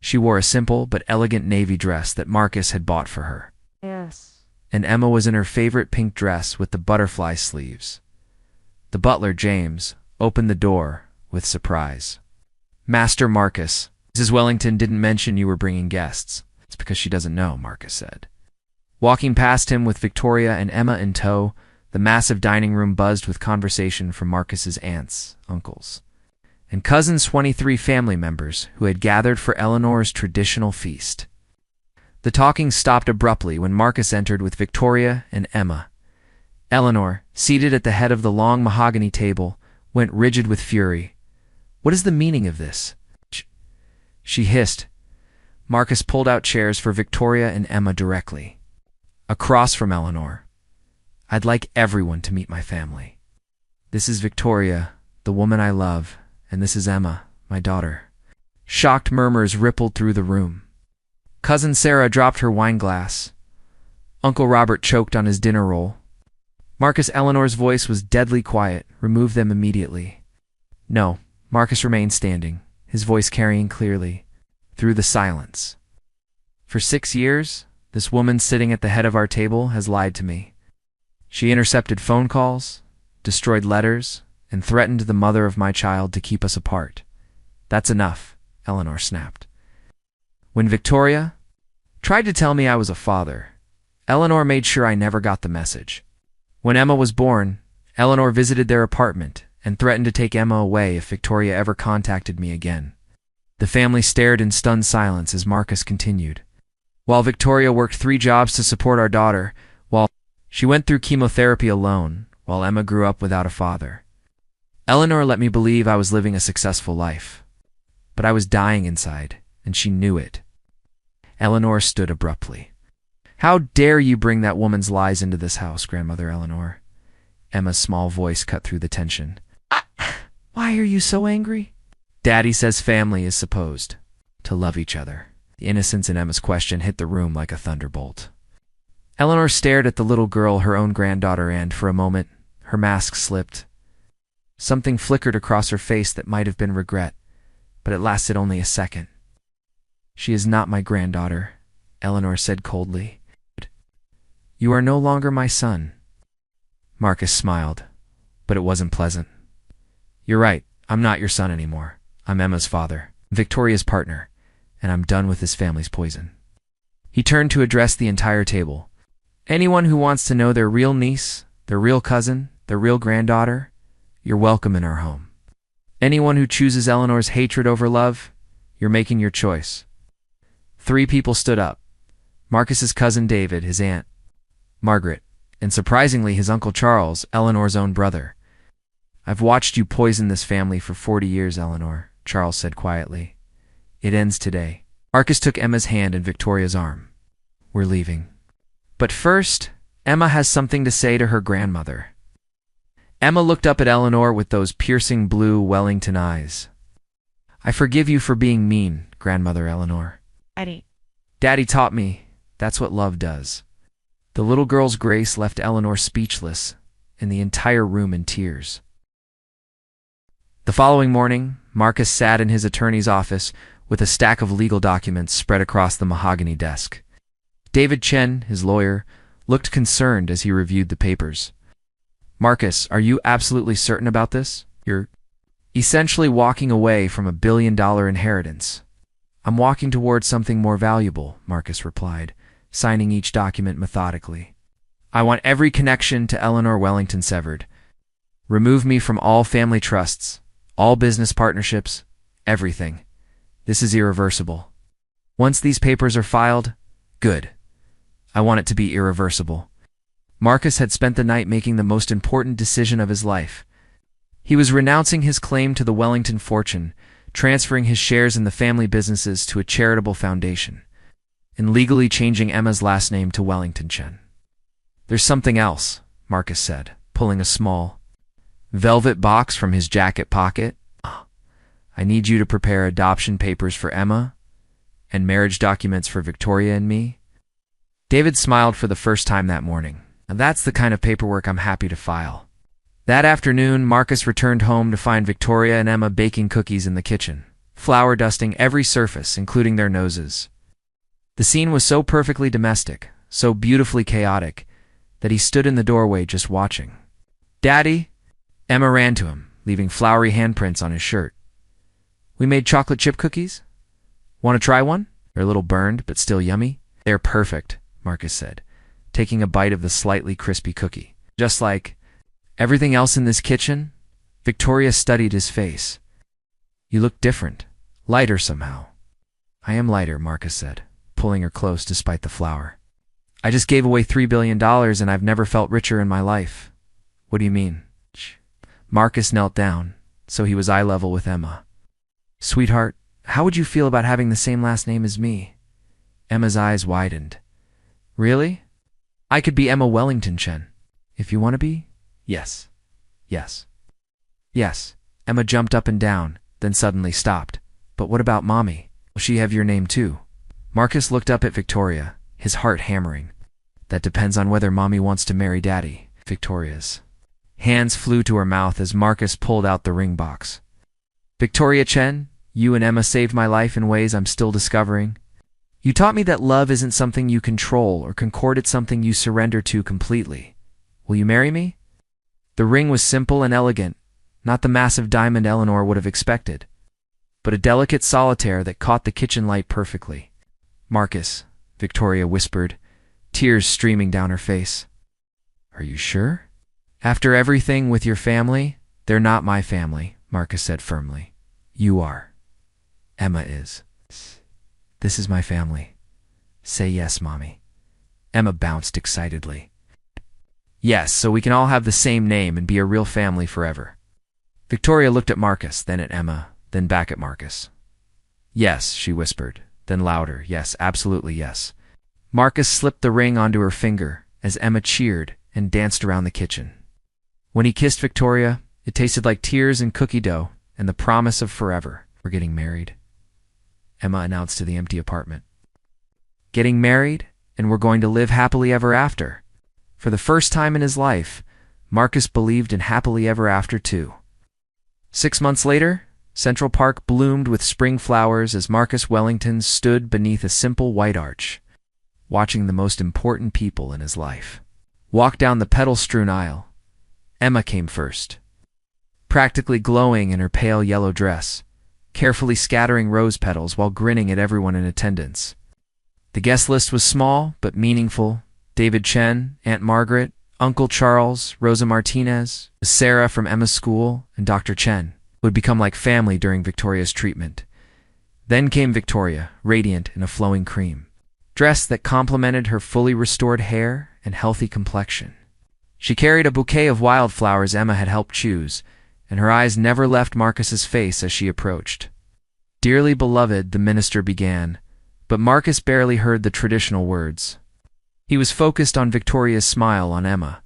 She wore a simple but elegant navy dress that Marcus had bought for her. Yes. And Emma was in her favorite pink dress with the butterfly sleeves. The butler, James, opened the door with surprise. Master Marcus, Mrs. Wellington didn't mention you were bringing guests. It's because she doesn't know, Marcus said. Walking past him with Victoria and Emma in tow, the massive dining room buzzed with conversation from Marcus's aunts, uncles, and cousins' 23 family members who had gathered for Eleanor's traditional feast. The talking stopped abruptly when Marcus entered with Victoria and Emma. Eleanor, seated at the head of the long mahogany table, went rigid with fury. What is the meaning of this? She hissed. Marcus pulled out chairs for Victoria and Emma directly. Across from Eleanor, I'd like everyone to meet my family. This is Victoria, the woman I love, and this is Emma, my daughter." Shocked murmurs rippled through the room. Cousin Sarah dropped her wine glass. Uncle Robert choked on his dinner roll. Marcus Eleanor's voice was deadly quiet. "Remove them immediately." "No." Marcus remained standing, his voice carrying clearly through the silence. "For 6 years, this woman sitting at the head of our table has lied to me. She intercepted phone calls, destroyed letters, and threatened the mother of my child to keep us apart. That's enough," Eleanor snapped. When Victoria tried to tell me I was a father, Eleanor made sure I never got the message. When Emma was born, Eleanor visited their apartment and threatened to take Emma away if Victoria ever contacted me again. The family stared in stunned silence as Marcus continued. "While Victoria worked 3 jobs to support our daughter, while she went through chemotherapy alone, while Emma grew up without a father. Eleanor let me believe I was living a successful life. But I was dying inside, and she knew it." Eleanor stood abruptly. "How dare you bring that woman's lies into this house, Grandmother Eleanor?" Emma's small voice cut through the tension. "Why are you so angry?" "Daddy says family is supposed to love each other." The innocence in Emma's question hit the room like a thunderbolt. Eleanor stared at the little girl, her own granddaughter, and, for a moment, her mask slipped. Something flickered across her face that might have been regret, but it lasted only a second. "She is not my granddaughter," Eleanor said coldly. "You are no longer my son." Marcus smiled, but it wasn't pleasant. "You're right, I'm not your son anymore. I'm Emma's father, Victoria's partner, and I'm done with this family's poison." He turned to address the entire table. "Anyone who wants to know their real niece, their real cousin, their real granddaughter, you're welcome in our home. Anyone who chooses Eleanor's hatred over love, you're making your choice." 3 people stood up. Marcus's cousin David, his aunt Margaret, and surprisingly his Uncle Charles, Eleanor's own brother. "I've watched you poison this family for 40 years, Eleanor," Charles said quietly. "It ends today." Marcus took Emma's hand and Victoria's arm. "We're leaving. But first, Emma has something to say to her grandmother." Emma looked up at Eleanor with those piercing blue Wellington eyes. "I forgive you for being mean, Grandmother Eleanor. Daddy taught me that's what love does." The little girl's grace left Eleanor speechless, and the entire room in tears. The following morning, Marcus sat in his attorney's office with a stack of legal documents spread across the mahogany desk. David Chen, his lawyer, looked concerned as he reviewed the papers. "Marcus, are you absolutely certain about this? You're essentially walking away from $1 billion inheritance." "I'm walking towards something more valuable," Marcus replied, signing each document methodically. "I want every connection to Eleanor Wellington severed. Remove me from all family trusts, all business partnerships, everything. This is irreversible. Once these papers are filed, good. I want it to be irreversible." Marcus had spent the night making the most important decision of his life. He was renouncing his claim to the Wellington fortune, transferring his shares in the family businesses to a charitable foundation, and legally changing Emma's last name to Wellington Chen. "There's something else," Marcus said, pulling a small velvet box from his jacket pocket. "I need you to prepare adoption papers for Emma and marriage documents for Victoria and me." David smiled for the first time that morning. "Now that's the kind of paperwork I'm happy to file." That afternoon, Marcus returned home to find Victoria and Emma baking cookies in the kitchen, flour dusting every surface, including their noses. The scene was so perfectly domestic, so beautifully chaotic, that he stood in the doorway just watching. "Daddy!" Emma ran to him, leaving floury handprints on his shirt. "We made chocolate chip cookies. Want to try one? They're a little burned, but still yummy." "They're perfect," Marcus said, taking a bite of the slightly crispy cookie. "Just like everything else in this kitchen?" Victoria studied his face. "You look different, lighter somehow." "I am lighter," Marcus said, pulling her close despite the flour. "I just gave away $3 billion and I've never felt richer in my life." "What do you mean?" Marcus knelt down, so he was eye level with Emma. "Sweetheart, how would you feel about having the same last name as me?" Emma's eyes widened. "Really? I could be Emma Wellington Chen." If you want to be? Yes. Yes. Yes. Emma jumped up and down, then suddenly stopped. But what about Mommy? Will she have your name too? Marcus looked up at Victoria, his heart hammering. That depends on whether Mommy wants to marry Daddy. Victoria's hands flew to her mouth as Marcus pulled out the ring box. Victoria Chen, you and Emma saved my life in ways I'm still discovering. You taught me that love isn't something you control or concord, it's something you surrender to completely. Will you marry me? The ring was simple and elegant, not the massive diamond Eleanor would have expected, but a delicate solitaire that caught the kitchen light perfectly. Marcus, Victoria whispered, tears streaming down her face. Are you sure? After everything with your family? They're not my family, Marcus said firmly. You are. Emma is. This is my family. Say yes, Mommy. Emma bounced excitedly. Yes, so we can all have the same name and be a real family forever. Victoria looked at Marcus, then at Emma, then back at Marcus. Yes, she whispered, then louder. Yes, absolutely yes. Marcus slipped the ring onto her finger as Emma cheered and danced around the kitchen. When he kissed Victoria, it tasted like tears and cookie dough and the promise of forever. We're getting married, Emma announced to the empty apartment. Getting married, and we're going to live happily ever after. For the first time in his life, Marcus believed in happily ever after too. 6 months later, Central Park bloomed with spring flowers as Marcus Wellington stood beneath a simple white arch, watching the most important people in his life walk down the petal-strewn aisle. Emma came first, practically glowing in her pale yellow dress, carefully scattering rose petals while grinning at everyone in attendance. The guest list was small but meaningful. David Chen, Aunt Margaret, Uncle Charles, Rosa Martinez, Sarah from Emma's school, and Dr. Chen would become like family during Victoria's treatment. Then came Victoria, radiant in a flowing cream dress that complemented her fully restored hair and healthy complexion. She carried a bouquet of wildflowers Emma had helped choose, and her eyes never left Marcus's face as she approached. Dearly beloved, the minister began, but Marcus barely heard the traditional words. He was focused on Victoria's smile on Emma,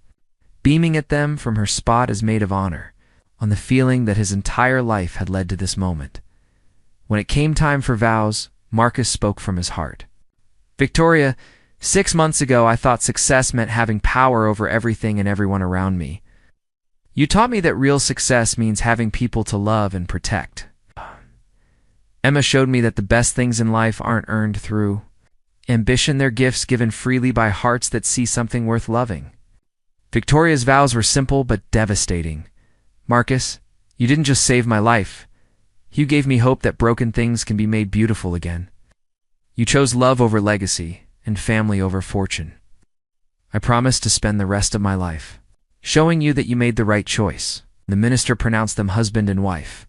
beaming at them from her spot as maid of honor, on the feeling that his entire life had led to this moment. When it came time for vows, Marcus spoke from his heart. Victoria, 6 months ago I thought success meant having power over everything and everyone around me. You taught me that real success means having people to love and protect. Emma showed me that the best things in life aren't earned through ambition, they're gifts given freely by hearts that see something worth loving. Victoria's vows were simple but devastating. Marcus, you didn't just save my life. You gave me hope that broken things can be made beautiful again. You chose love over legacy and family over fortune. I promise to spend the rest of my life showing you that you made the right choice. The minister pronounced them husband and wife.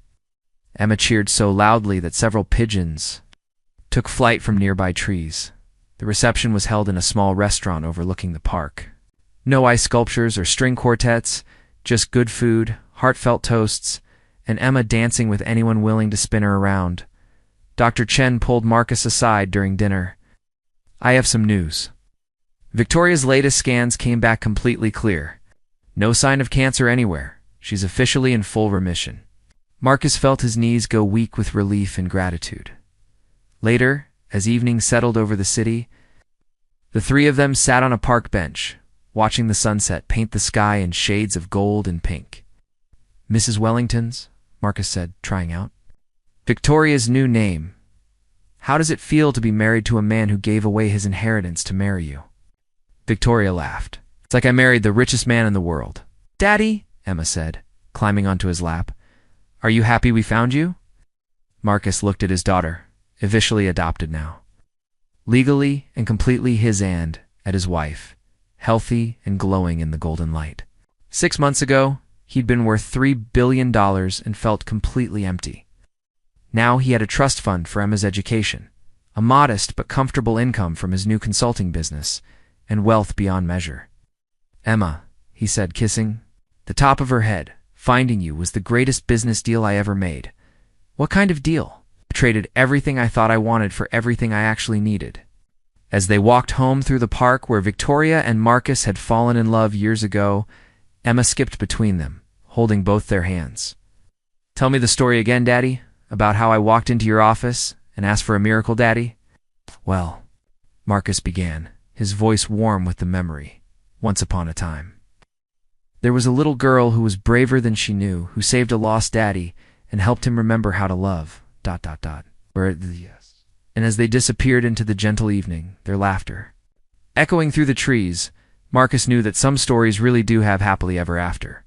Emma cheered so loudly that several pigeons took flight from nearby trees. The reception was held in a small restaurant overlooking the park. No ice sculptures or string quartets, just good food, heartfelt toasts, and Emma dancing with anyone willing to spin her around. Dr. Chen pulled Marcus aside during dinner. I have some news. Victoria's latest scans came back completely clear. No sign of cancer anywhere. She's officially in full remission. Marcus felt his knees go weak with relief and gratitude. Later, as evening settled over the city, the three of them sat on a park bench, watching the sunset paint the sky in shades of gold and pink. Mrs. Wellington's, Marcus said, trying out. Victoria's new name. How does it feel to be married to a man who gave away his inheritance to marry you? Victoria laughed. It's like I married the richest man in the world. Daddy, Emma said, climbing onto his lap. Are you happy we found you? Marcus looked at his daughter, officially adopted now. Legally and completely his and at his wife, healthy and glowing in the golden light. 6 months ago, he'd been worth $3 billion and felt completely empty. Now he had a trust fund for Emma's education, a modest but comfortable income from his new consulting business, and wealth beyond measure. Emma, he said, kissing the top of her head, finding you was the greatest business deal I ever made. What kind of deal? I traded everything I thought I wanted for everything I actually needed. As they walked home through the park where Victoria and Marcus had fallen in love years ago, Emma skipped between them, holding both their hands. "Tell me the story again, Daddy, about how I walked into your office and asked for a miracle, Daddy." "Well," Marcus began, his voice warm with the memory. "Once upon a time, there was a little girl who was braver than she knew, who saved a lost daddy and helped him remember how to love, ... And as they disappeared into the gentle evening, their laughter echoing through the trees, Marcus knew that some stories really do have happily ever after.